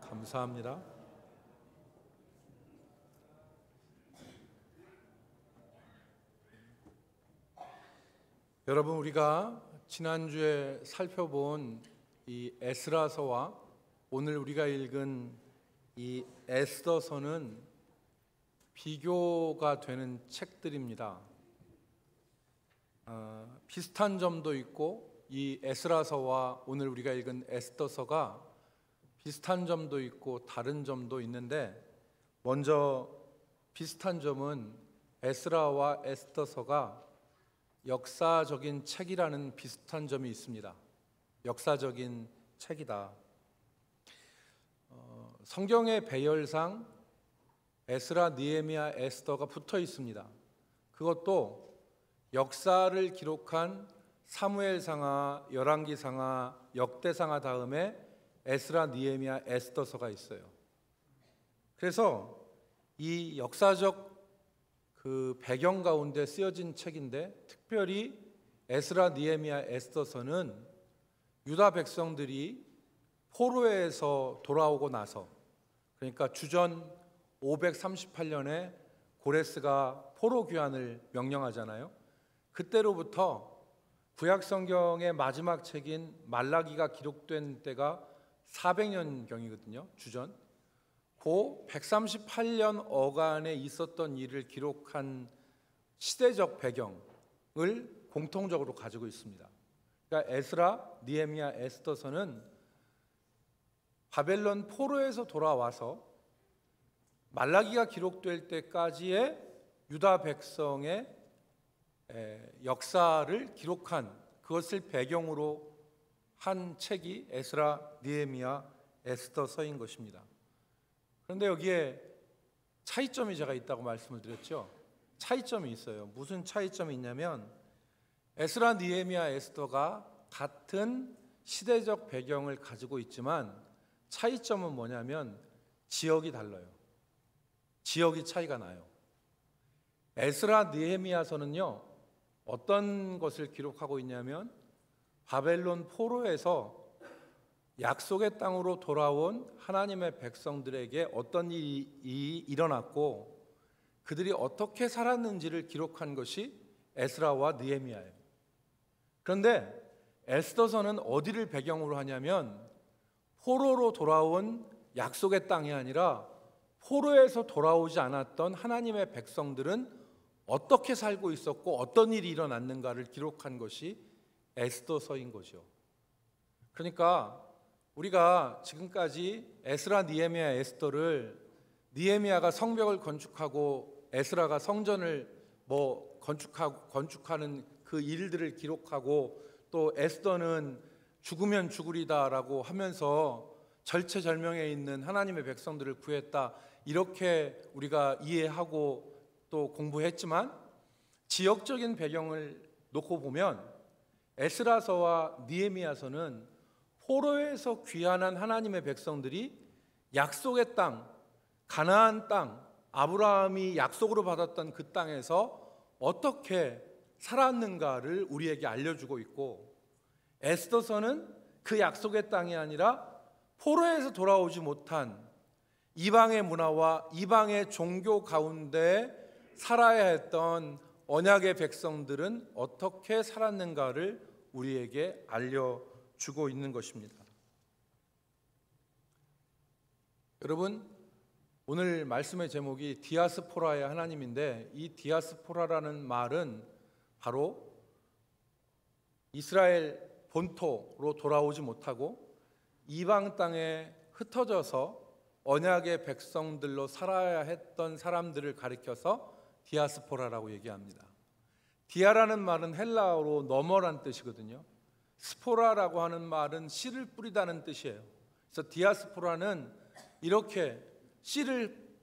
감사합니다. 여러분, 우리가 지난주에 살펴본 이 에스라서와 오늘 우리가 읽은 이 에스더서는 비교가 되는 책들입니다. 비슷한 점도 있고 이 에스라서와 오늘 우리가 읽은 에스더서가 비슷한 점도 있고 다른 점도 있는데, 먼저 비슷한 점은 에스라와 에스더서가 역사적인 책이라는 비슷한 점이 있습니다. 역사적인 책이다. 성경의 배열상 에스라, 느헤미야, 에스더가 붙어 있습니다. 그것도 역사를 기록한 사무엘상하, 열왕기상하, 역대상하 다음에 에스라, 느헤미야, 에스더서가 있어요. 그래서 이 역사적 그 배경 가운데 쓰여진 책인데, 특별히 에스라, 느헤미야, 에스더서는 유다 백성들이 포로에서 돌아오고 나서, 그러니까 주전 538년에 고레스가 포로 귀환을 명령하잖아요. 그때로부터 구약 성경의 마지막 책인 말라기가 기록된 때가 400년경이거든요. 주전 그 138년 어간에 있었던 일을 기록한 시대적 배경을 공통적으로 가지고 있습니다. 그러니까 에스라, 느헤미야, 에스더서는 바벨론 포로에서 돌아와서 말라기가 기록될 때까지의 유다 백성의 역사를 기록한, 그것을 배경으로 한 책이 에스라, 느헤미야, 에스더서인 것입니다. 그런데 여기에 차이점이 제가 있다고 말씀을 드렸죠. 차이점이 있어요. 무슨 차이점이 있냐면, 에스라, 느헤미야, 에스더가 같은 시대적 배경을 가지고 있지만 차이점은 뭐냐면 지역이 달라요. 지역이 차이가 나요. 에스라, 느헤미야서는요, 어떤 것을 기록하고 있냐면 바벨론 포로에서 약속의 땅으로 돌아온 하나님의 백성들에게 어떤 일이 일어났고 그들이 어떻게 살았는지를 기록한 것이 에스라와 느헤미야예요. 그런데 에스더서는 어디를 배경으로 하냐면 포로로 돌아온 약속의 땅이 아니라 포로에서 돌아오지 않았던 하나님의 백성들은 어떻게 살고 있었고 어떤 일이 일어났는가를 기록한 것이 에스더서인 거죠. 그러니까 우리가 지금까지 에스라, 느헤미야, 에스더를, 느헤미야가 성벽을 건축하고 에스라가 성전을 건축하는 그 일들을 기록하고, 또 에스더는 죽으면 죽으리다라고 하면서 절체절명에 있는 하나님의 백성들을 구했다, 이렇게 우리가 이해하고 또 공부했지만, 지역적인 배경을 놓고 보면 에스라서와 느헤미야서는 포로에서 귀환한 하나님의 백성들이 약속의 땅, 가나안 땅, 아브라함이 약속으로 받았던 그 땅에서 어떻게 살았는가를 우리에게 알려주고 있고, 에스더서는 그 약속의 땅이 아니라 포로에서 돌아오지 못한 이방의 문화와 이방의 종교 가운데 살아야 했던 언약의 백성들은 어떻게 살았는가를 우리에게 알려주고 있는 것입니다. 여러분, 오늘 말씀의 제목이 디아스포라의 하나님인데, 이 디아스포라라는 말은 바로 이스라엘 본토로 돌아오지 못하고 이방 땅에 흩어져서 언약의 백성들로 살아야 했던 사람들을 가리켜서 디아스포라라고 얘기합니다. 디아라는 말은 헬라어로 너머란 뜻이거든요. 스포라라고 하는 말은 씨를 뿌리다는 뜻이에요. 그래서 디아스포라는 이렇게 씨를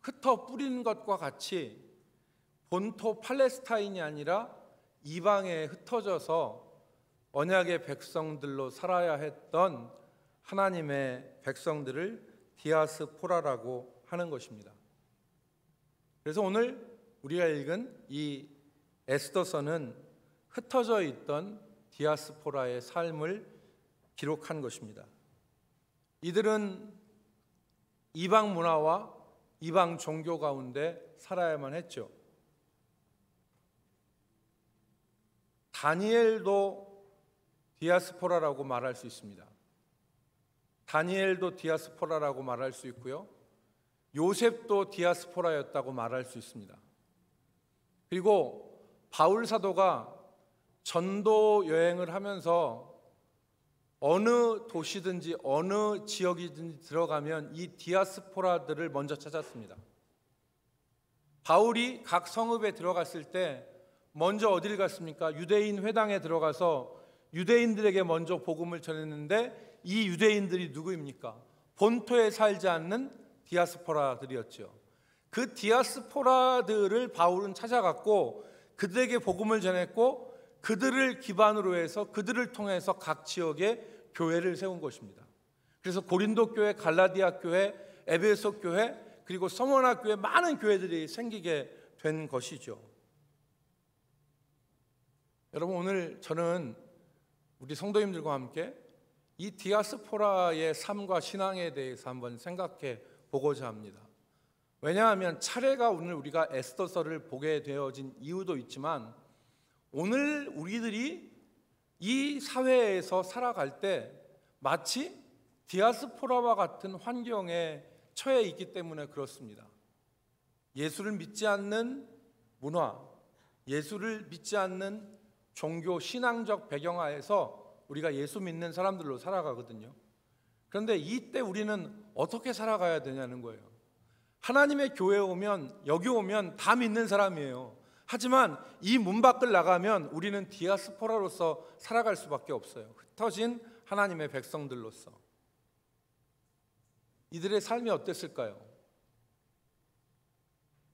흩어 뿌리는 것과 같이 본토 팔레스타인이 아니라 이방에 흩어져서 언약의 백성들로 살아야 했던 하나님의 백성들을 디아스포라라고 하는 것입니다. 그래서 오늘 우리가 읽은 이 에스더서는 흩어져 있던 디아스포라의 삶을 기록한 것입니다. 이들은 이방 문화와 이방 종교 가운데 살아야만 했죠. 다니엘도 디아스포라라고 말할 수 있습니다. 다니엘도 디아스포라라고 말할 수 있고요. 요셉도 디아스포라였다고 말할 수 있습니다. 그리고 바울 사도가 전도 여행을 하면서 어느 도시든지 어느 지역이든지 들어가면 이 디아스포라들을 먼저 찾았습니다. 바울이 각 성읍에 들어갔을 때 먼저 어디를 갔습니까? 유대인 회당에 들어가서 유대인들에게 먼저 복음을 전했는데 이 유대인들이 누구입니까? 본토에 살지 않는 디아스포라들이었죠. 그 디아스포라들을 바울은 찾아갔고 그들에게 복음을 전했고 그들을 기반으로 해서 그들을 통해서 각 지역에 교회를 세운 것입니다. 그래서 고린도 교회, 갈라디아 교회, 에베소 교회, 그리고 서머나 교회, 많은 교회들이 생기게 된 것이죠. 여러분, 오늘 저는 우리 성도님들과 함께 이 디아스포라의 삶과 신앙에 대해서 한번 생각해 보고자 합니다. 왜냐하면 차례가 오늘 우리가 에스더서를 보게 되어진 이유도 있지만 오늘 우리들이 이 사회에서 살아갈 때 마치 디아스포라와 같은 환경에 처해 있기 때문에 그렇습니다. 예수를 믿지 않는 문화, 예수를 믿지 않는 종교, 신앙적 배경하에서 우리가 예수 믿는 사람들로 살아가거든요. 그런데 이때 우리는 어떻게 살아가야 되냐는 거예요. 하나님의 교회에 오면, 여기 오면 다 믿는 사람이에요. 하지만 이 문 밖을 나가면 우리는 디아스포라로서 살아갈 수밖에 없어요. 흩어진 하나님의 백성들로서. 이들의 삶이 어땠을까요?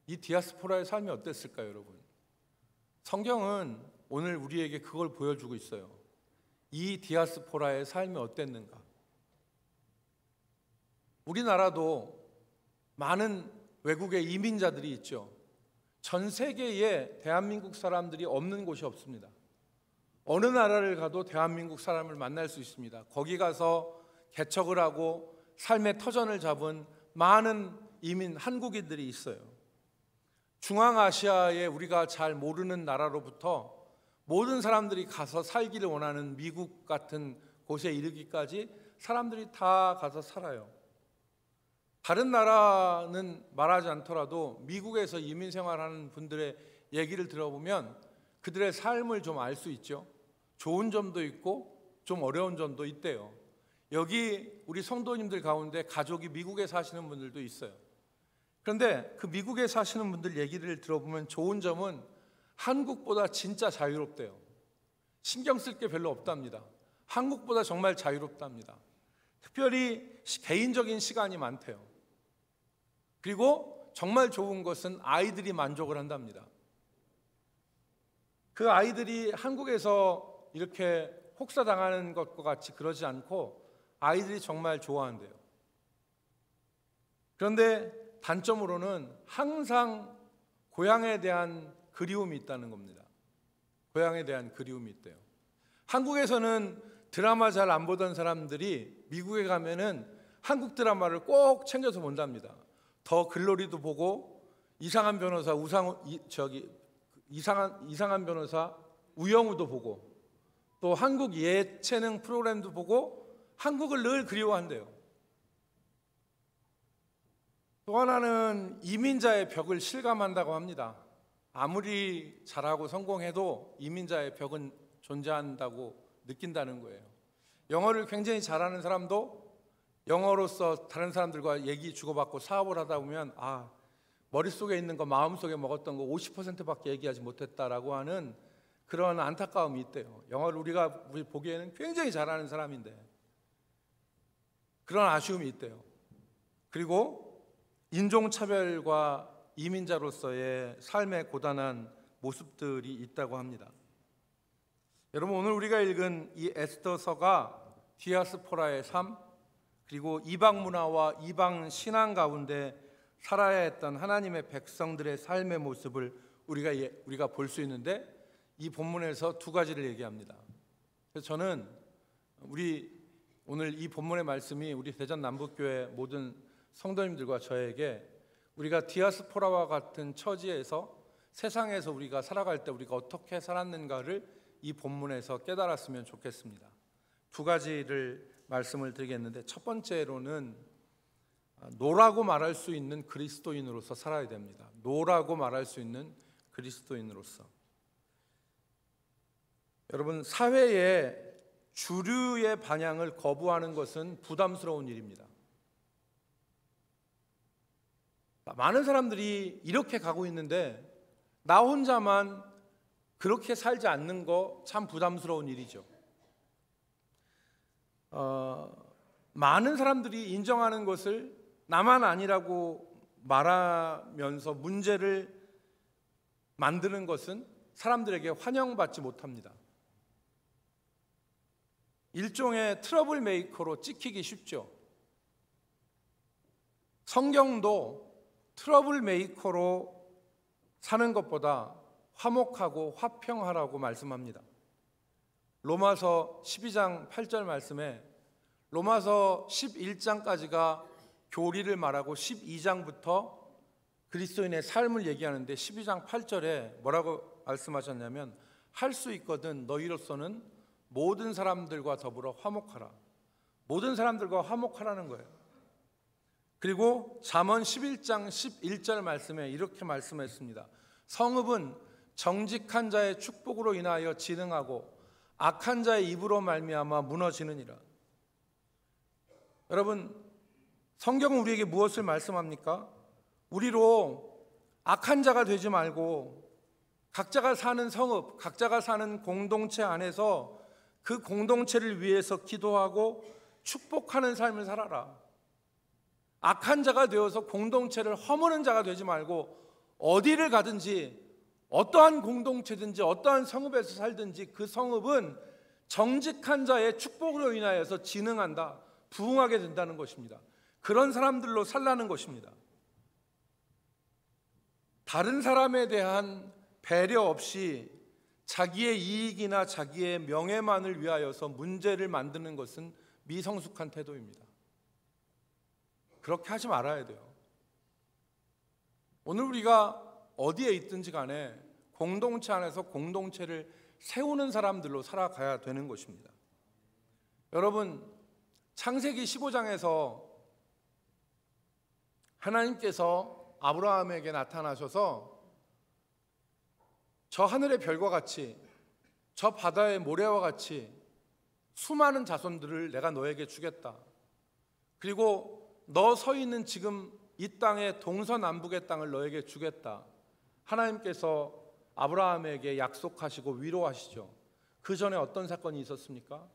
이 디아스포라의 삶이 어땠을까요, 여러분? 성경은 오늘 우리에게 그걸 보여주고 있어요. 이 디아스포라의 삶이 어땠는가? 우리나라도 많은 외국의 이민자들이 있죠. 전 세계에 대한민국 사람들이 없는 곳이 없습니다. 어느 나라를 가도 대한민국 사람을 만날 수 있습니다. 거기 가서 개척을 하고 삶의 터전을 잡은 많은 이민 한국인들이 있어요. 중앙아시아에 우리가 잘 모르는 나라로부터 모든 사람들이 가서 살기를 원하는 미국 같은 곳에 이르기까지 사람들이 다 가서 살아요. 다른 나라는 말하지 않더라도 미국에서 이민 생활하는 분들의 얘기를 들어보면 그들의 삶을 좀 알 수 있죠. 좋은 점도 있고 좀 어려운 점도 있대요. 여기 우리 성도님들 가운데 가족이 미국에 사시는 분들도 있어요. 그런데 그 미국에 사시는 분들 얘기를 들어보면 좋은 점은 한국보다 진짜 자유롭대요. 신경 쓸 게 별로 없답니다. 한국보다 정말 자유롭답니다. 특별히 개인적인 시간이 많대요. 그리고 정말 좋은 것은 아이들이 만족을 한답니다. 그 아이들이 한국에서 이렇게 혹사당하는 것과 같이 그러지 않고 아이들이 정말 좋아한대요. 그런데 단점으로는 항상 고향에 대한 그리움이 있다는 겁니다. 고향에 대한 그리움이 있대요. 한국에서는 드라마 잘 안 보던 사람들이 미국에 가면은 한국 드라마를 꼭 챙겨서 본답니다. 더 글로리도 보고 이상한 변호사 이상한 변호사 우영우도 보고 또 한국 예체능 프로그램도 보고 한국을 늘 그리워한대요. 또 하나는 이민자의 벽을 실감한다고 합니다. 아무리 잘하고 성공해도 이민자의 벽은 존재한다고 느낀다는 거예요. 영어를 굉장히 잘하는 사람도 영어로서 다른 사람들과 얘기 주고받고 사업을 하다 보면 머릿속에 있는 거, 마음속에 먹었던 거 50%밖에 얘기하지 못했다라고 하는 그런 안타까움이 있대요. 영어를 우리가 보기에는 굉장히 잘하는 사람인데 그런 아쉬움이 있대요. 그리고 인종차별과 이민자로서의 삶의 고단한 모습들이 있다고 합니다. 여러분, 오늘 우리가 읽은 이 에스더서가 디아스포라의 삶, 그리고 이방 문화와 이방 신앙 가운데 살아야 했던 하나님의 백성들의 삶의 모습을 우리가 볼 수 있는데 이 본문에서 두 가지를 얘기합니다. 그래서 저는 오늘 이 본문의 말씀이 우리 대전 남북교회 모든 성도님들과 저에게 우리가 디아스포라와 같은 처지에서 세상에서 우리가 살아갈 때 우리가 어떻게 살았는가를 이 본문에서 깨달았으면 좋겠습니다. 두 가지를 말씀을 드리겠는데, 첫 번째로는 노라고 말할 수 있는 그리스도인으로서 살아야 됩니다. 노라고 말할 수 있는 그리스도인으로서. 여러분, 사회의 주류의 방향을 거부하는 것은 부담스러운 일입니다. 많은 사람들이 이렇게 가고 있는데 나 혼자만 그렇게 살지 않는 거 참 부담스러운 일이죠. 많은 사람들이 인정하는 것을 나만 아니라고 말하면서 문제를 만드는 것은 사람들에게 환영받지 못합니다. 일종의 트러블 메이커로 찍히기 쉽죠. 성경도 트러블 메이커로 사는 것보다 화목하고 화평하라고 말씀합니다. 로마서 12장 8절 말씀에 로마서 11장까지가 교리를 말하고 12장부터 그리스도인의 삶을 얘기하는데 12장 8절에 뭐라고 말씀하셨냐면, 할 수 있거든 너희로서는 모든 사람들과 더불어 화목하라. 모든 사람들과 화목하라는 거예요. 그리고 잠언 11장 11절 말씀에 이렇게 말씀했습니다. 성읍은 정직한 자의 축복으로 인하여 진흥하고 악한 자의 입으로 말미암아 무너지느니라. 여러분, 성경은 우리에게 무엇을 말씀합니까? 우리로 악한 자가 되지 말고 각자가 사는 성읍, 각자가 사는 공동체 안에서 그 공동체를 위해서 기도하고 축복하는 삶을 살아라. 악한 자가 되어서 공동체를 허무는 자가 되지 말고 어디를 가든지 어떠한 공동체든지 어떠한 성읍에서 살든지 그 성읍은 정직한 자의 축복으로 인하여서 진흥한다, 부흥하게 된다는 것입니다. 그런 사람들로 살라는 것입니다. 다른 사람에 대한 배려 없이 자기의 이익이나 자기의 명예만을 위하여서 문제를 만드는 것은 미성숙한 태도입니다. 그렇게 하지 말아야 돼요. 오늘 우리가 어디에 있든지 간에 공동체 안에서 공동체를 세우는 사람들로 살아가야 되는 것입니다. 여러분, 창세기 15장에서 하나님께서 아브라함에게 나타나셔서 저 하늘의 별과 같이 저 바다의 모래와 같이 수많은 자손들을 내가 너에게 주겠다. 그리고 너 서 있는 지금 이 땅의 동서남북의 땅을 너에게 주겠다. 하나님께서 아브라함에게 약속하시고 위로하시죠. 그 전에 어떤 사건이 있었습니까?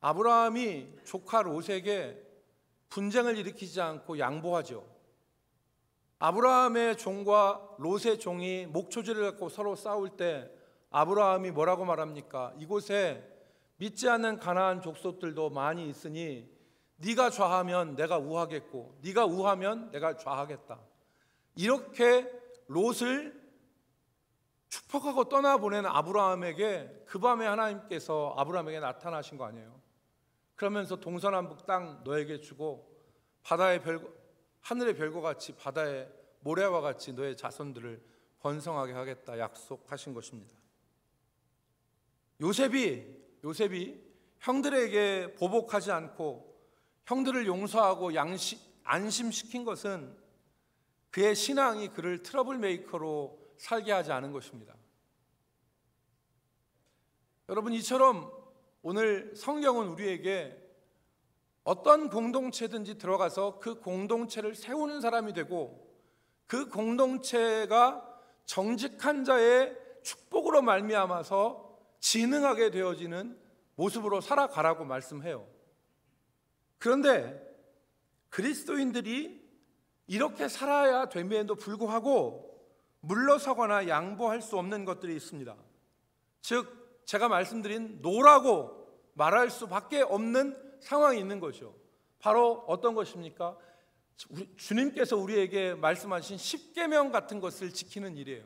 아브라함이 조카 롯에게 분쟁을 일으키지 않고 양보하죠. 아브라함의 종과 롯의 종이 목초지를 갖고 서로 싸울 때 아브라함이 뭐라고 말합니까? 이곳에 믿지 않는 가나안 족속들도 많이 있으니 네가 좌하면 내가 우하겠고 네가 우하면 내가 좌하겠다. 이렇게 롯을 축복하고 떠나보낸 아브라함에게 그 밤에 하나님께서 아브라함에게 나타나신 거 아니에요? 그러면서 동서남북 땅 너에게 주고 바다의 별, 하늘의 별과 같이 바다의 모래와 같이 너의 자손들을 번성하게 하겠다 약속하신 것입니다. 요셉이 형들에게 보복하지 않고 형들을 용서하고 안심시킨 것은 그의 신앙이 그를 트러블 메이커로 살게 하지 않은 것입니다. 여러분, 이처럼 오늘 성경은 우리에게 어떤 공동체든지 들어가서 그 공동체를 세우는 사람이 되고 그 공동체가 정직한 자의 축복으로 말미암아서 진흥하게 되어지는 모습으로 살아가라고 말씀해요. 그런데 그리스도인들이 이렇게 살아야 됨에도 불구하고 물러서거나 양보할 수 없는 것들이 있습니다. 즉 제가 말씀드린 노라고 말할 수밖에 없는 상황이 있는 거죠. 바로 어떤 것입니까? 주님께서 우리에게 말씀하신 십계명 같은 것을 지키는 일이에요.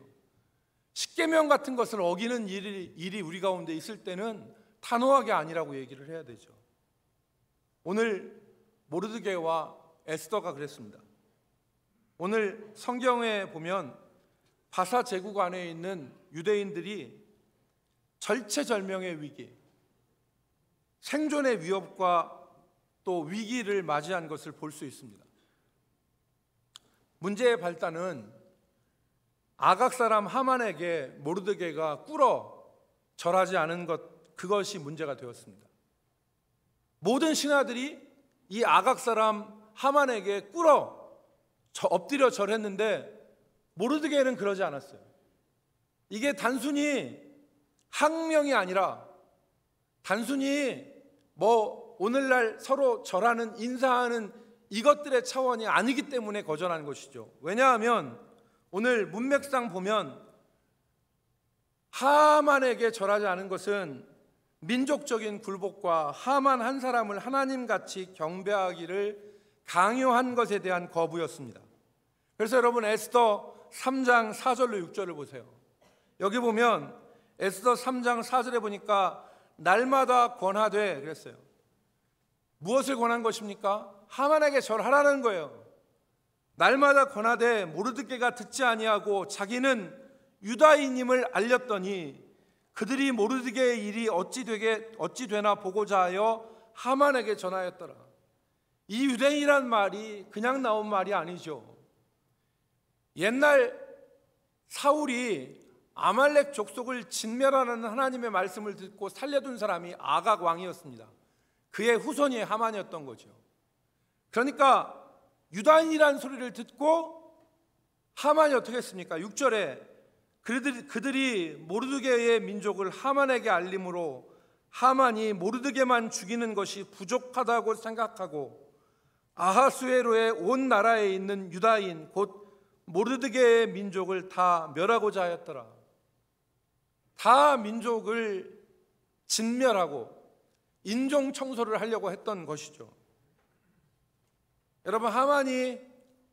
십계명 같은 것을 어기는 일이 우리 가운데 있을 때는 단호하게 아니라고 얘기를 해야 되죠. 오늘 모르드게와 에스더가 그랬습니다. 오늘 성경에 보면 바사 제국 안에 있는 유대인들이 절체절명의 위기, 생존의 위협과 또 위기를 맞이한 것을 볼 수 있습니다. 문제의 발단은 아각 사람 하만에게 모르드게가 꿇어 절하지 않은 것, 그것이 문제가 되었습니다. 모든 신하들이 이 아각 사람 하만에게 꿇어 엎드려 절했는데 모르드게는 그러지 않았어요. 이게 단순히 항명이 아니라 단순히 오늘날 서로 절하는, 인사하는 이것들의 차원이 아니기 때문에 거절하는 것이죠. 왜냐하면 오늘 문맥상 보면 하만에게 절하지 않은 것은 민족적인 굴복과 하만 한 사람을 하나님같이 경배하기를 강요한 것에 대한 거부였습니다. 그래서 여러분 에스더 3장 4절로 6절을 보세요. 여기 보면 에스더 3장 4절에 보니까 날마다 권하되 그랬어요. 무엇을 권한 것입니까? 하만에게 절하라는 거예요. 날마다 권하되 모르드게가 듣지 아니하고 자기는 유다인임을 알렸더니 그들이 모르드게의 일이 어찌 되나 보고자 하여 하만에게 전하였더라. 이 유대인이란 말이 그냥 나온 말이 아니죠. 옛날 사울이 아말렉 족속을 진멸하는 하나님의 말씀을 듣고 살려둔 사람이 아각 왕이었습니다. 그의 후손이 하만이었던 거죠. 그러니까 유다인이라는 소리를 듣고 하만이 어떻게 했습니까? 6절에 그들이 모르드게의 민족을 하만에게 알림으로 하만이 모르드게만 죽이는 것이 부족하다고 생각하고 아하수에로의 온 나라에 있는 유다인 곧 모르드게의 민족을 다 멸하고자 하였더라. 다 민족을 진멸하고 인종 청소를 하려고 했던 것이죠. 여러분, 하만이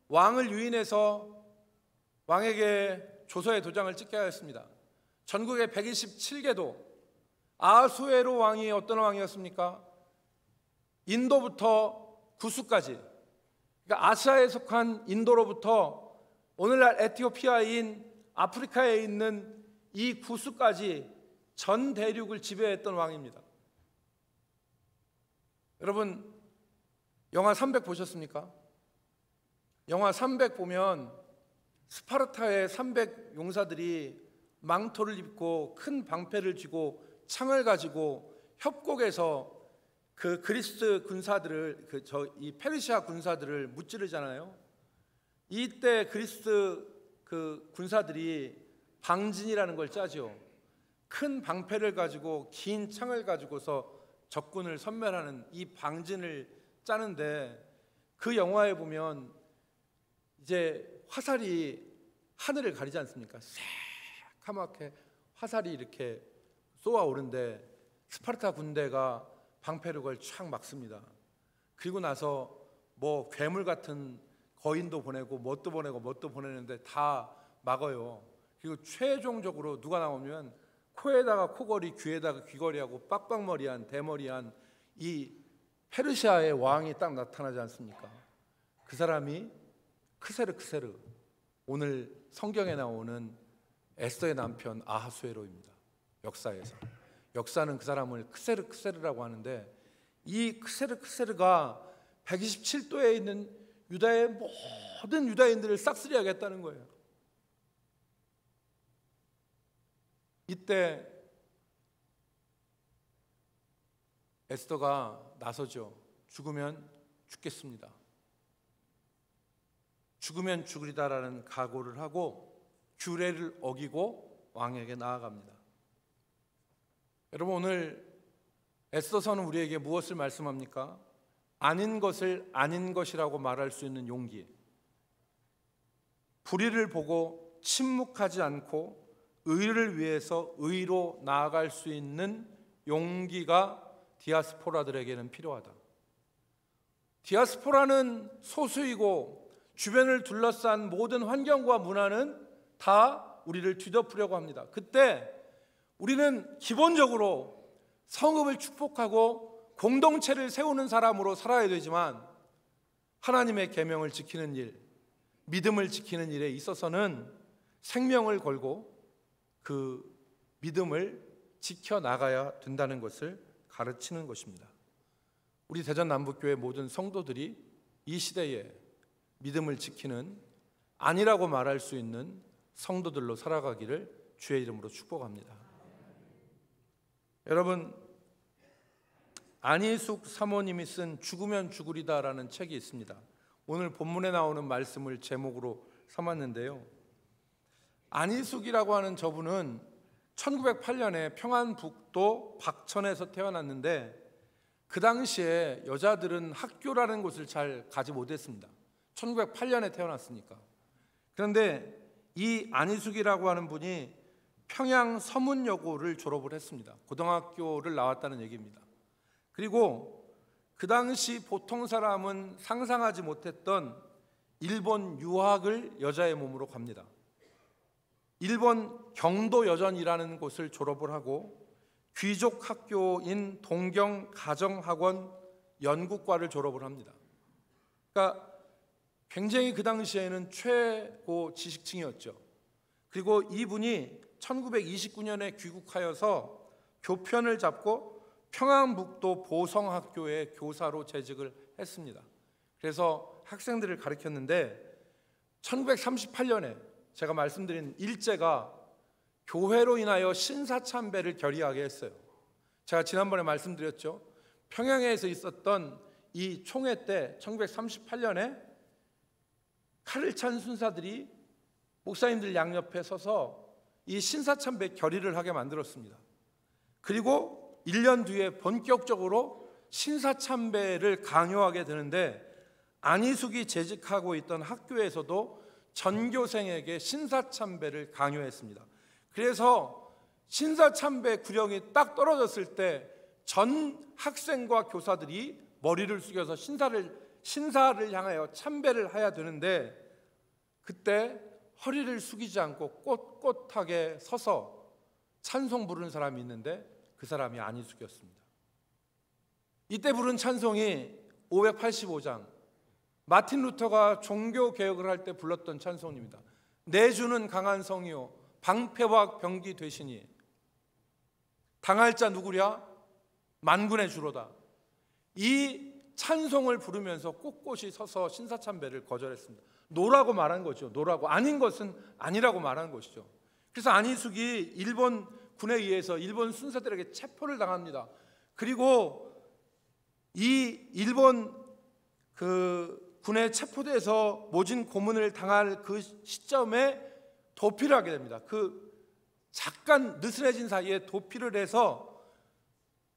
왕을 유인해서 왕에게 조서의 도장을 찍게 하였습니다. 전국의 127개도 아하수에로 왕이 어떤 왕이었습니까? 인도부터 구스까지, 그러니까 아시아에 속한 인도로부터 오늘날 에티오피아인 아프리카에 있는 이 구스까지 전 대륙을 지배했던 왕입니다. 여러분, 영화 300 보셨습니까? 영화 300 보면 스파르타의 300 용사들이 망토를 입고 큰 방패를 쥐고 창을 가지고 협곡에서 그 그리스 군사들을 이 페르시아 군사들을 무찌르잖아요. 이때 그리스 그 군사들이 방진이라는 걸 짜죠. 큰 방패를 가지고 긴 창을 가지고서 적군을 섬멸하는 이 방진을 짜는데, 그 영화에 보면 이제 화살이 하늘을 가리지 않습니까? 새카맣게 화살이 이렇게 쏘아오른데 스파르타 군대가 방패를 그걸 촥 막습니다. 그리고 나서 뭐 괴물 같은 거인도 보내고 뭣도 보내는데 다 막아요. 그리고 최종적으로 누가 나오면 코에다가 코걸이, 귀에다가 귀걸이하고 빡빡머리한 대머리한 이 페르시아의 왕이 딱 나타나지 않습니까? 그 사람이 크세르, 오늘 성경에 나오는 에스더의 남편 아하수에로입니다. 역사는 그 사람을 크세르라고 하는데, 이 크세르가 127도에 있는 유다의 모든 유다인들을 싹쓸이하겠다는 거예요. 이때 에스더가 나서죠. 죽으면 죽겠습니다. 죽으면 죽으리다라는 각오를 하고 규례를 어기고 왕에게 나아갑니다. 여러분, 오늘 에스더서는 우리에게 무엇을 말씀합니까? 아닌 것을 아닌 것이라고 말할 수 있는 용기, 불의를 보고 침묵하지 않고 의를 위해서 의로 나아갈 수 있는 용기가 디아스포라들에게는 필요하다. 디아스포라는 소수이고 주변을 둘러싼 모든 환경과 문화는 다 우리를 뒤덮으려고 합니다. 그때 우리는 기본적으로 성읍을 축복하고 공동체를 세우는 사람으로 살아야 되지만, 하나님의 계명을 지키는 일, 믿음을 지키는 일에 있어서는 생명을 걸고 그 믿음을 지켜나가야 된다는 것을 가르치는 것입니다. 우리 대전남북교회 모든 성도들이 이 시대에 믿음을 지키는, 아니라고 말할 수 있는 성도들로 살아가기를 주의 이름으로 축복합니다. 여러분, 안희숙 사모님이 쓴 죽으면 죽으리다라는 책이 있습니다. 오늘 본문에 나오는 말씀을 제목으로 삼았는데요, 안희숙이라고 하는 저분은 1908년에 평안북도 박천에서 태어났는데 그 당시에 여자들은 학교라는 곳을 잘 가지 못했습니다. 1908년에 태어났으니까. 그런데 이 안희숙이라고 하는 분이 평양 서문여고를 졸업을 했습니다. 고등학교를 나왔다는 얘기입니다. 그리고 그 당시 보통 사람은 상상하지 못했던 일본 유학을 여자의 몸으로 갑니다. 일본 경도여전이라는 곳을 졸업을 하고 귀족 학교인 동경 가정학원 연구과를 졸업을 합니다. 그러니까 굉장히 그 당시에는 최고 지식층이었죠. 그리고 이분이 1929년에 귀국하여서 교편을 잡고 평안북도 보성학교의 교사로 재직을 했습니다. 그래서 학생들을 가르쳤는데 1938년에 제가 말씀드린 일제가 교회로 인하여 신사참배를 결의하게 했어요. 제가 지난번에 말씀드렸죠. 평양에서 있었던 이 총회 때 1938년에 칼을 찬 순사들이 목사님들 양옆에 서서 이 신사참배 결의를 하게 만들었습니다. 그리고 1년 뒤에 본격적으로 신사참배를 강요하게 되는데 안희숙이 재직하고 있던 학교에서도 전교생에게 신사참배를 강요했습니다. 그래서 신사참배 구령이 딱 떨어졌을 때 전 학생과 교사들이 머리를 숙여서 신사를 향하여 참배를 해야 되는데 그때 허리를 숙이지 않고 꼿꼿하게 서서 찬송 부르는 사람이 있는데 그 사람이 안희숙이었습니다. 이때 부른 찬송이 585장, 마틴 루터가 종교개혁을 할 때 불렀던 찬송입니다. 내 주는 강한 성이요 방패와 병기 되시니 당할 자 누구랴 만군의 주로다. 이 찬송을 부르면서 꼿꼿이 서서 신사참배를 거절했습니다. 노라고 말한 거죠. 노라고. 아닌 것은 아니라고 말한 것이죠. 그래서 안희숙이 일본 군에 의해서 일본 순사들에게 체포를 당합니다. 그리고 이 일본 군에 체포돼서 모진 고문을 당할 그 시점에 도피를 하게 됩니다. 그 잠깐 느슨해진 사이에 도피를 해서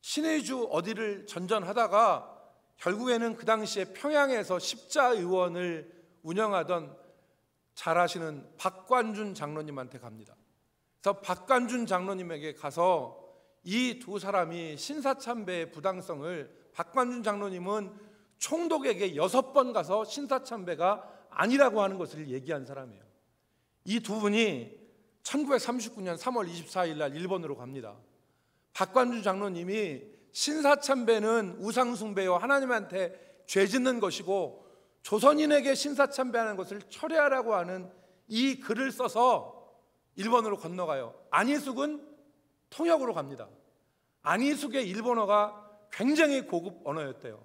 신의주 어디를 전전하다가 결국에는 그 당시에 평양에서 십자의원을 운영하던 잘 아시는 박관준 장로님한테 갑니다. 그래서 박관준 장로님에게 가서 이 두 사람이 신사참배의 부당성을, 박관준 장로님은 총독에게 6번 가서 신사참배가 아니라고 하는 것을 얘기한 사람이에요. 이 두 분이 1939년 3월 24일 날 일본으로 갑니다. 박관준 장로님이 신사참배는 우상숭배요 하나님한테 죄짓는 것이고 조선인에게 신사참배하는 것을 철회하라고 하는 이 글을 써서 일본으로 건너가요. 안희숙은 통역으로 갑니다. 안희숙의 일본어가 굉장히 고급 언어였대요.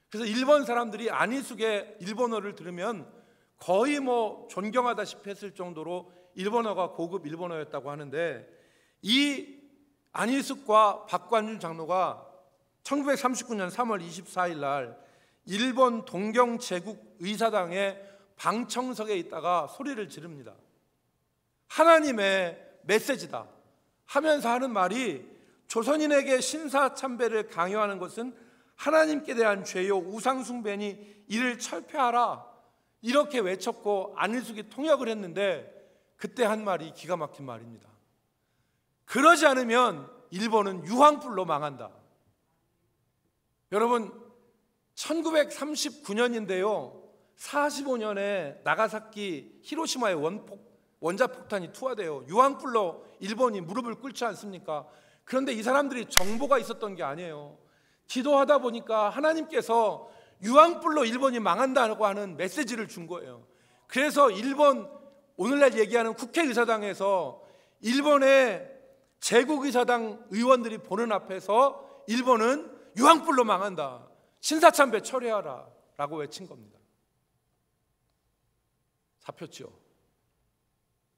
그래서 일본 사람들이 안희숙의 일본어를 들으면 거의 존경하다시피 했을 정도로 일본어가 고급 일본어였다고 하는데, 이 안희숙과 박관준 장로가 1939년 3월 24일 날 일본 동경 제국 의사당의 방청석에 있다가 소리를 지릅니다. 하나님의 메시지다 하면서 하는 말이, 조선인에게 신사참배를 강요하는 것은 하나님께 대한 죄요 우상숭배니 이를 철폐하라, 이렇게 외쳤고 안희숙이 통역을 했는데 그때 한 말이 기가 막힌 말입니다. 그러지 않으면 일본은 유황불로 망한다. 여러분, 1939년인데요 45년에 나가사키 히로시마의 원자폭탄이 투하돼요. 유황불로 일본이 무릎을 꿇지 않습니까? 그런데 이 사람들이 정보가 있었던 게 아니에요. 기도하다 보니까 하나님께서 유황불로 일본이 망한다고 하는 메시지를 준 거예요. 그래서 일본 오늘날 얘기하는 국회의사당에서 일본의 제국의사당 의원들이 보는 앞에서 일본은 유황불로 망한다, 신사참배 처리하라 라고 외친 겁니다. 잡혔죠.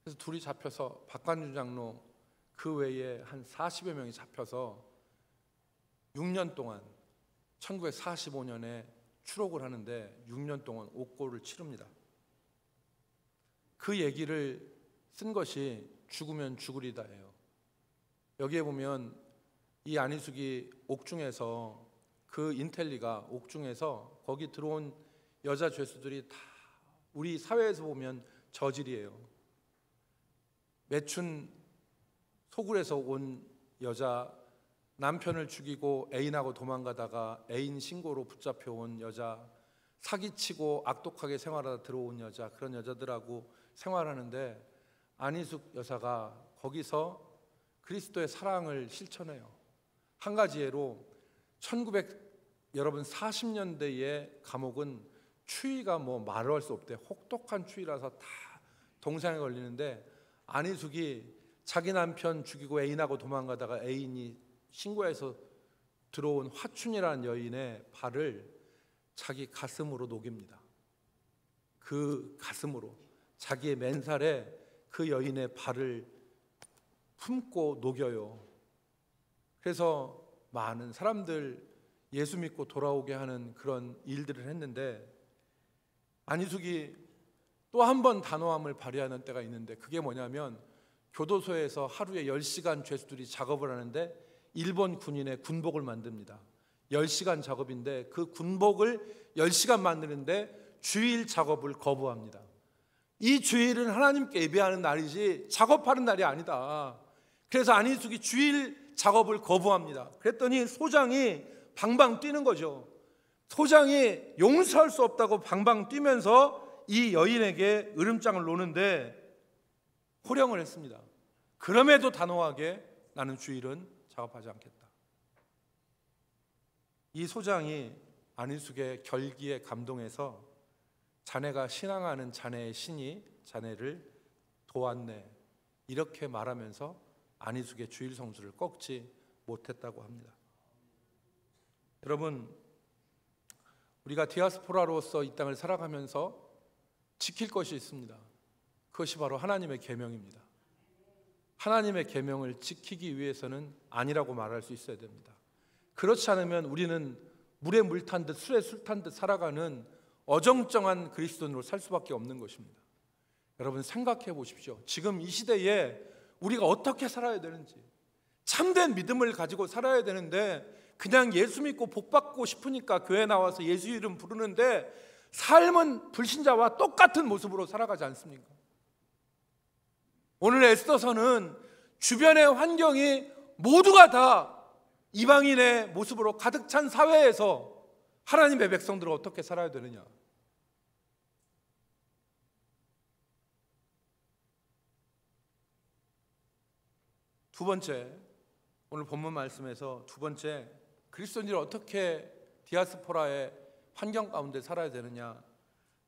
그래서 둘이 잡혀서 박관준 장로 그 외에 한 40여 명이 잡혀서 6년 동안 1945년에 추록을 하는데 6년 동안 옥고를 치릅니다. 그 얘기를 쓴 것이 죽으면 죽으리다예요. 여기에 보면 이 안희숙이 옥중에서, 그 인텔리가 옥중에서 거기 들어온 여자 죄수들이 다 우리 사회에서 보면 저질이에요. 매춘 소굴에서 온 여자, 남편을 죽이고 애인하고 도망가다가 애인 신고로 붙잡혀온 여자, 사기치고 악독하게 생활하다 들어온 여자, 그런 여자들하고 생활하는데 안희숙 여사가 거기서 그리스도의 사랑을 실천해요. 한 가지 예로 1940년대의 감옥은 추위가 뭐 말을 할 수 없대. 혹독한 추위라서 다 동상에 걸리는데 안희숙이 자기 남편 죽이고 애인하고 도망가다가 애인이 신고해서 들어온 화춘이라는 여인의 발을 자기 가슴으로 녹입니다. 그 가슴으로 자기의 맨살에 그 여인의 발을 품고 녹여요. 그래서 많은 사람들 예수 믿고 돌아오게 하는 그런 일들을 했는데, 안희숙이 또 한 번 단호함을 발휘하는 때가 있는데, 그게 뭐냐면 교도소에서 하루에 10시간 죄수들이 작업을 하는데 일본 군인의 군복을 만듭니다. 10시간 작업인데 그 군복을 10시간 만드는데 주일 작업을 거부합니다. 이 주일은 하나님께 예배하는 날이지 작업하는 날이 아니다. 그래서 안희숙이 주일 작업을 거부합니다. 그랬더니 소장이 방방 뛰는 거죠. 소장이 용서할 수 없다고 방방 뛰면서 이 여인에게 으름장을 놓는데 호령을 했습니다. 그럼에도 단호하게 나는 주일은 작업하지 않겠다. 이 소장이 안희숙의 결기에 감동해서 자네가 신앙하는 자네의 신이 자네를 도왔네, 이렇게 말하면서 안희숙의 주일 성수를 꺾지 못했다고 합니다. 여러분, 우리가 디아스포라로서 이 땅을 살아가면서 지킬 것이 있습니다. 그것이 바로 하나님의 계명입니다. 하나님의 계명을 지키기 위해서는 아니라고 말할 수 있어야 됩니다. 그렇지 않으면 우리는 물에 물 탄 듯 술에 술 탄 듯 살아가는 어정쩡한 그리스도인으로 살 수밖에 없는 것입니다. 여러분 생각해 보십시오. 지금 이 시대에 우리가 어떻게 살아야 되는지, 참된 믿음을 가지고 살아야 되는데 그냥 예수 믿고 복 받고 싶으니까 교회 나와서 예수 이름 부르는데 삶은 불신자와 똑같은 모습으로 살아가지 않습니까? 오늘 에스더서는 주변의 환경이 모두가 다 이방인의 모습으로 가득 찬 사회에서 하나님의 백성들은 어떻게 살아야 되느냐. 두 번째, 오늘 본문 말씀에서 두 번째, 그리스도인들이 어떻게 디아스포라의 환경 가운데 살아야 되느냐.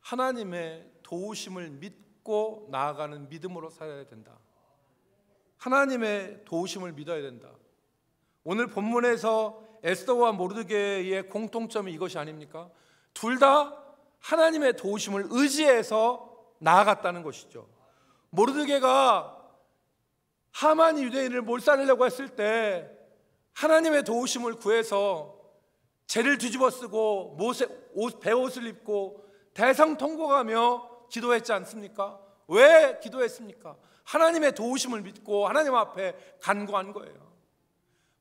하나님의 도우심을 믿고 나아가는 믿음으로 살아야 된다. 하나님의 도우심을 믿어야 된다. 오늘 본문에서 에스더와 모르드게의 공통점이 이것이 아닙니까? 둘 다 하나님의 도우심을 의지해서 나아갔다는 것이죠. 모르드게가 하만이 유대인을 몰살하려고 했을 때 하나님의 도우심을 구해서 죄를 뒤집어 쓰고 베옷을 입고 대성통곡하며 기도했지 않습니까? 왜 기도했습니까? 하나님의 도우심을 믿고 하나님 앞에 간구한 거예요.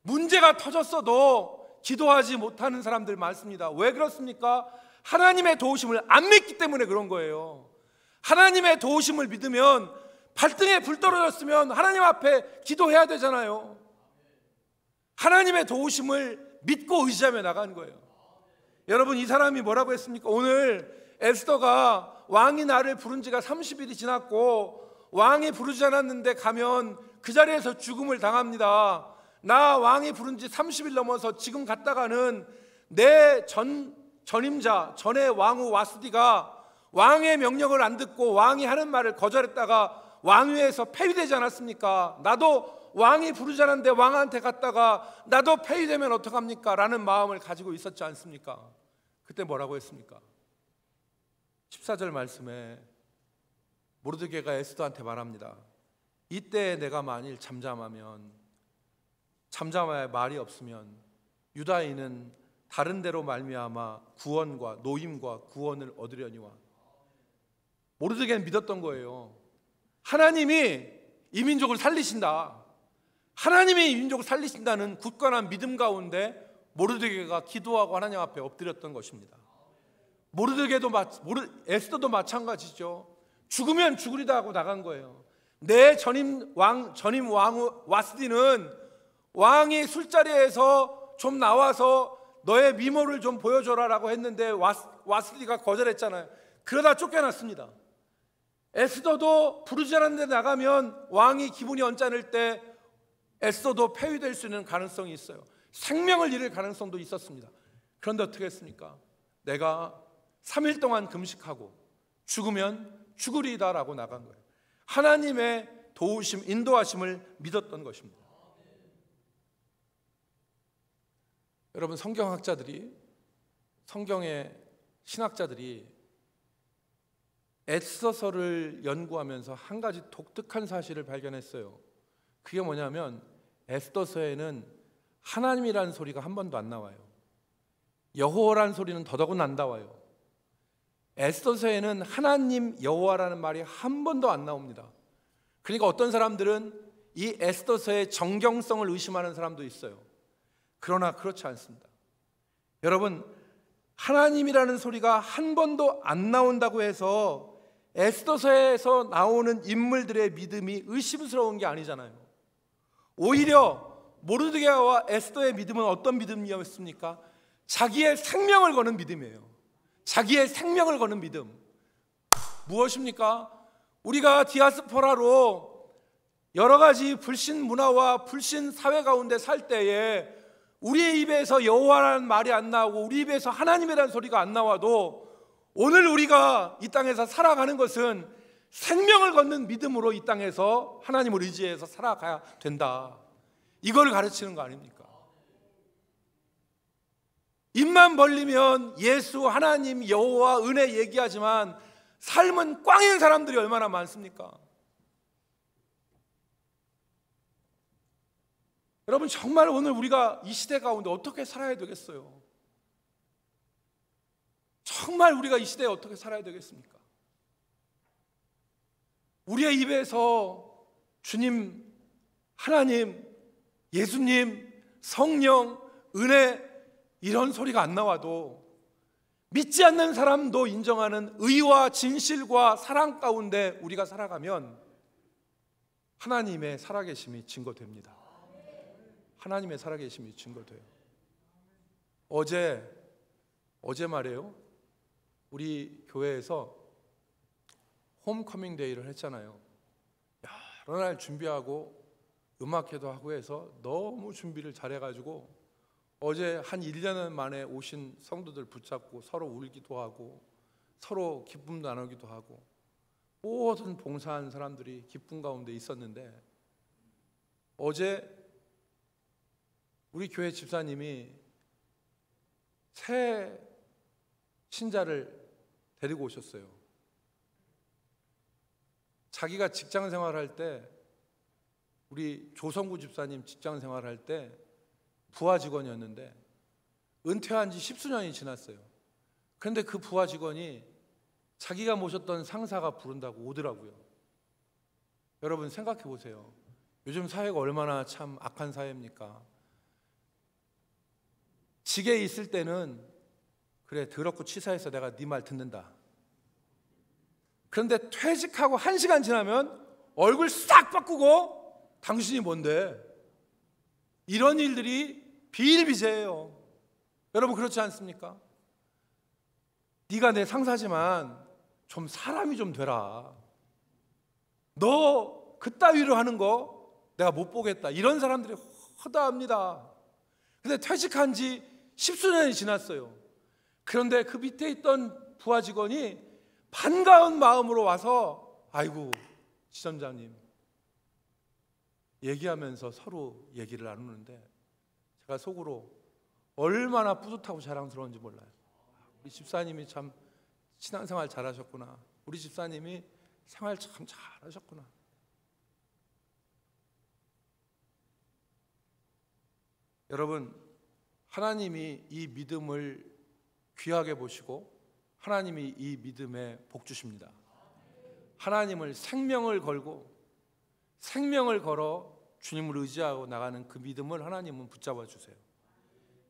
문제가 터졌어도 기도하지 못하는 사람들 많습니다. 왜 그렇습니까? 하나님의 도우심을 안 믿기 때문에 그런 거예요. 하나님의 도우심을 믿으면 발등에 불 떨어졌으면 하나님 앞에 기도해야 되잖아요. 하나님의 도우심을 믿고 의지하며 나가는 거예요. 여러분, 이 사람이 뭐라고 했습니까? 오늘 에스더가 왕이 나를 부른 지가 30일이 지났고 왕이 부르지 않았는데 가면 그 자리에서 죽음을 당합니다. 나 왕이 부른 지 30일 넘어서 지금 갔다가는 내 전 전임자, 전의 왕후 와스디가 왕의 명령을 안 듣고 왕이 하는 말을 거절했다가 왕위에서 폐위되지 않았습니까? 나도 왕이 부르자는데 왕한테 갔다가 나도 폐위되면 어떡합니까? 라는 마음을 가지고 있었지 않습니까? 그때 뭐라고 했습니까? 14절 말씀에 모르드게가 에스더한테 말합니다. 이때 내가 만일 잠잠하여 말이 없으면 유다인은 다른 데로 말미암아 구원과 노임과 구원을 얻으려니와. 모르드게는 믿었던 거예요. 하나님이 이 민족을 살리신다. 하나님이 이 민족을 살리신다는 굳건한 믿음 가운데 모르드게가 기도하고 하나님 앞에 엎드렸던 것입니다. 에스더도 마찬가지죠. 죽으면 죽으리다 하고 나간 거예요. 내 전임 왕후 와스디는 왕이 술자리에서 좀 나와서 너의 미모를 좀 보여줘라라고 했는데 와스디가 거절했잖아요. 그러다 쫓겨났습니다. 에스더도 부르지 않았는데 나가면 왕이 기분이 언짢을 때 에스더도 폐위될 수 있는 가능성이 있어요. 생명을 잃을 가능성도 있었습니다. 그런데 어떻게 했습니까? 내가 3일 동안 금식하고 죽으면 죽으리다라고 나간 거예요. 하나님의 도우심, 인도하심을 믿었던 것입니다. 여러분, 성경의 신학자들이 에스더서를 연구하면서 한 가지 독특한 사실을 발견했어요. 그게 뭐냐면 에스더서에는 하나님이라는 소리가 한 번도 안 나와요. 여호와라는 소리는 더더군 안 나와요. 에스더서에는 하나님 여호와라는 말이 한 번도 안 나옵니다. 그러니까 어떤 사람들은 이 에스더서의 정경성을 의심하는 사람도 있어요. 그러나 그렇지 않습니다. 여러분, 하나님이라는 소리가 한 번도 안 나온다고 해서 에스더서에서 나오는 인물들의 믿음이 의심스러운 게 아니잖아요. 오히려 모르드게와 에스더의 믿음은 어떤 믿음이었습니까? 자기의 생명을 거는 믿음이에요. 자기의 생명을 거는 믿음. 무엇입니까? 우리가 디아스포라로 여러 가지 불신 문화와 불신 사회 가운데 살 때에 우리의 입에서 여호와라는 말이 안 나오고 우리 입에서 하나님이라는 소리가 안 나와도 오늘 우리가 이 땅에서 살아가는 것은 생명을 걷는 믿음으로 이 땅에서 하나님을 의지해서 살아가야 된다. 이걸 가르치는 거 아닙니까? 입만 벌리면 예수, 하나님, 여호와, 은혜 얘기하지만 삶은 꽝인 사람들이 얼마나 많습니까? 여러분, 정말 오늘 우리가 이 시대 가운데 어떻게 살아야 되겠어요? 정말 우리가 이 시대에 어떻게 살아야 되겠습니까? 우리의 입에서 주님, 하나님, 예수님, 성령, 은혜 이런 소리가 안 나와도 믿지 않는 사람도 인정하는 의와 진실과 사랑 가운데 우리가 살아가면 하나님의 살아계심이 증거됩니다. 하나님의 살아계심이 증거돼요. 어제 말이에요. 우리 교회에서 홈커밍 데이를 했잖아요. 여러 날 준비하고 음악회도 하고 해서 너무 준비를 잘해가지고 어제 한 1년 만에 오신 성도들 붙잡고 서로 울기도 하고 서로 기쁨 나누기도 하고 모든 봉사한 사람들이 기쁨 가운데 있었는데 어제 우리 교회 집사님이 새 신자를 데리고 오셨어요. 자기가 직장 생활할 때 우리 조성구 집사님 직장 생활할 때 부하 직원이었는데 은퇴한 지 10수년이 지났어요. 그런데 그 부하 직원이 자기가 모셨던 상사가 부른다고 오더라고요. 여러분 생각해 보세요. 요즘 사회가 얼마나 참 악한 사회입니까? 직에 있을 때는 그래 더럽고 치사해서 내가 네 말 듣는다. 그런데 퇴직하고 1시간 지나면 얼굴 싹 바꾸고 당신이 뭔데? 이런 일들이 비일비재해요. 여러분 그렇지 않습니까? 네가 내 상사지만 좀 사람이 좀 되라. 너 그따위로 하는 거 내가 못 보겠다. 이런 사람들이 허다합니다. 근데 퇴직한 지 10수년이 지났어요. 그런데 그 밑에 있던 부하 직원이 반가운 마음으로 와서 아이고 지점장님 얘기하면서 서로 얘기를 나누는데 제가 속으로 얼마나 뿌듯하고 자랑스러운지 몰라요. 우리 집사님이 참 신앙생활 잘하셨구나. 우리 집사님이 생활 참 잘하셨구나. 여러분, 하나님이 이 믿음을 귀하게 보시고 하나님이 이 믿음에 복 주십니다. 하나님을 생명을 걸어 주님을 의지하고 나가는 그 믿음을 하나님은 붙잡아 주세요.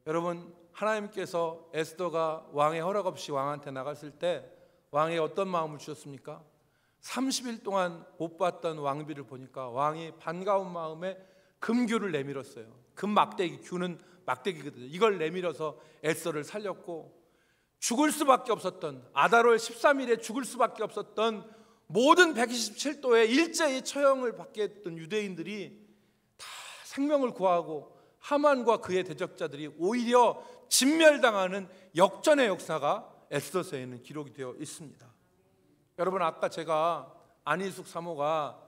여러분, 하나님께서 에스더가 왕의 허락 없이 왕한테 나갔을 때 왕이 어떤 마음을 주셨습니까? 30일 동안 못 봤던 왕비를 보니까 왕이 반가운 마음에 금규를 내밀었어요. 금막대기, 규는 막대기거든요. 이걸 내밀어서 에스더를 살렸고, 죽을 수밖에 없었던 아달월 13일에 죽을 수밖에 없었던 모든 127도의 일제히 처형을 받게 했던 유대인들이 다 생명을 구하고 하만과 그의 대적자들이 오히려 진멸당하는 역전의 역사가 에스더서에는 기록이 되어 있습니다. 여러분, 아까 제가 안희숙 사모가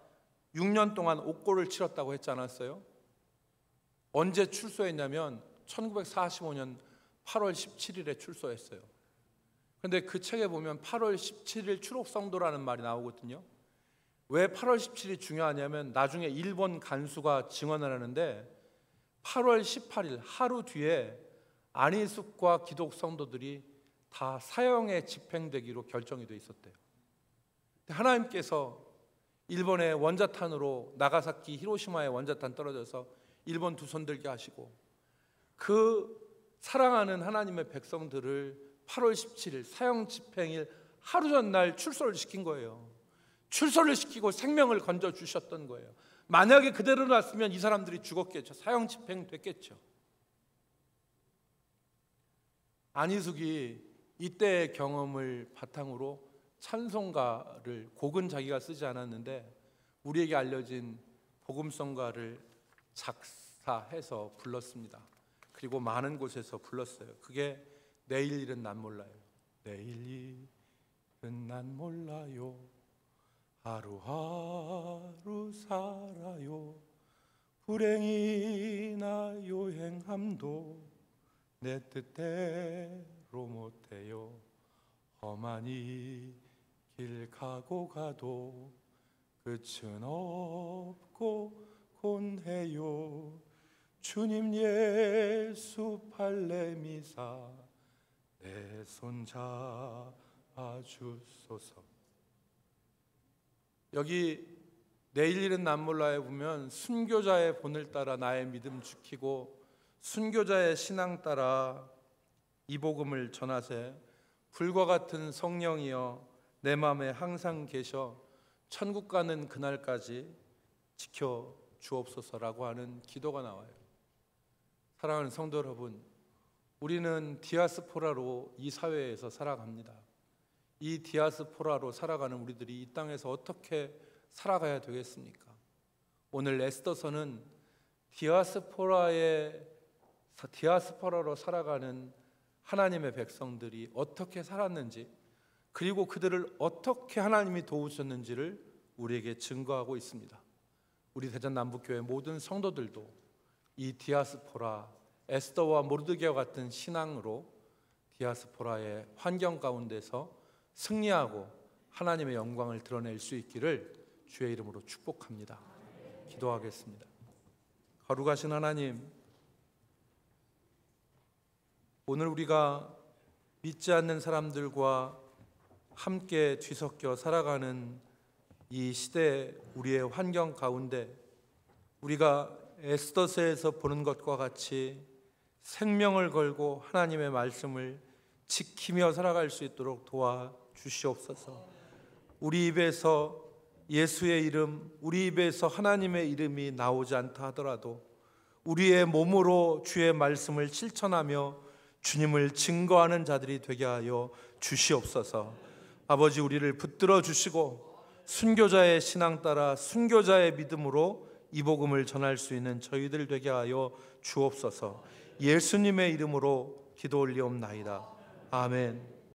6년 동안 옥고를 치렀다고 했지 않았어요? 언제 출소했냐면 1945년 8월 17일에 출소했어요. 그런데 그 책에 보면 8월 17일 추록성도라는 말이 나오거든요. 왜 8월 17일이 중요하냐면 나중에 일본 간수가 증언을 하는데 8월 18일 하루 뒤에 안희숙과 기독 성도들이 다 사형에 집행되기로 결정이 돼 있었대요. 하나님께서 일본의 원자탄으로 나가사키, 히로시마의 원자탄 떨어져서 일본 두 손 들게 하시고 그 사랑하는 하나님의 백성들을 8월 17일 사형 집행일 하루 전날 출소를 시킨 거예요. 출소를 시키고 생명을 건져 주셨던 거예요. 만약에 그대로 놨으면 이 사람들이 죽었겠죠. 사형 집행됐겠죠. 안희숙이 이때의 경험을 바탕으로 찬송가를, 곡은 자기가 쓰지 않았는데 우리에게 알려진 복음성가를 작사해서 불렀습니다. 그리고 많은 곳에서 불렀어요. 그게 내일 일은 난 몰라요. 내일 일은 난 몰라요. 하루하루 살아요. 불행이나 요행함도 내 뜻대로 못해요. 험한 이 길 가고 가도 끝은 없고 곤해요. 주님 예수 발레미사 내 손 잡아주소서. 여기 내일 일은 난 몰라에 보면 순교자의 본을 따라 나의 믿음 지키고 순교자의 신앙 따라 이 복음을 전하세. 불과 같은 성령이여 내 마음에 항상 계셔 천국 가는 그날까지 지켜 주옵소서라고 하는 기도가 나와요. 사랑하는 성도 여러분, 우리는 디아스포라로 이 사회에서 살아갑니다. 이 디아스포라로 살아가는 우리들이 이 땅에서 어떻게 살아가야 되겠습니까? 오늘 에스더서는 디아스포라로 살아가는 하나님의 백성들이 어떻게 살았는지, 그리고 그들을 어떻게 하나님이 도우셨는지를 우리에게 증거하고 있습니다. 우리 대전 남북교회 모든 성도들도 이 디아스포라, 에스더와 모르드게와 같은 신앙으로 디아스포라의 환경 가운데서 승리하고 하나님의 영광을 드러낼 수 있기를 주의 이름으로 축복합니다. 기도하겠습니다. 거룩하신 하나님, 오늘 우리가 믿지 않는 사람들과 함께 뒤섞여 살아가는 이 시대, 우리의 환경 가운데 우리가 에스더서에서 보는 것과 같이 생명을 걸고 하나님의 말씀을 지키며 살아갈 수 있도록 도와주시옵소서. 우리 입에서 예수의 이름, 우리 입에서 하나님의 이름이 나오지 않다 하더라도 우리의 몸으로 주의 말씀을 실천하며 주님을 증거하는 자들이 되게 하여 주시옵소서. 아버지, 우리를 붙들어 주시고 순교자의 신앙 따라 순교자의 믿음으로 이 복음을 전할 수 있는 저희들 되게 하여 주옵소서. 예수님의 이름으로 기도 올리옵나이다. 아멘.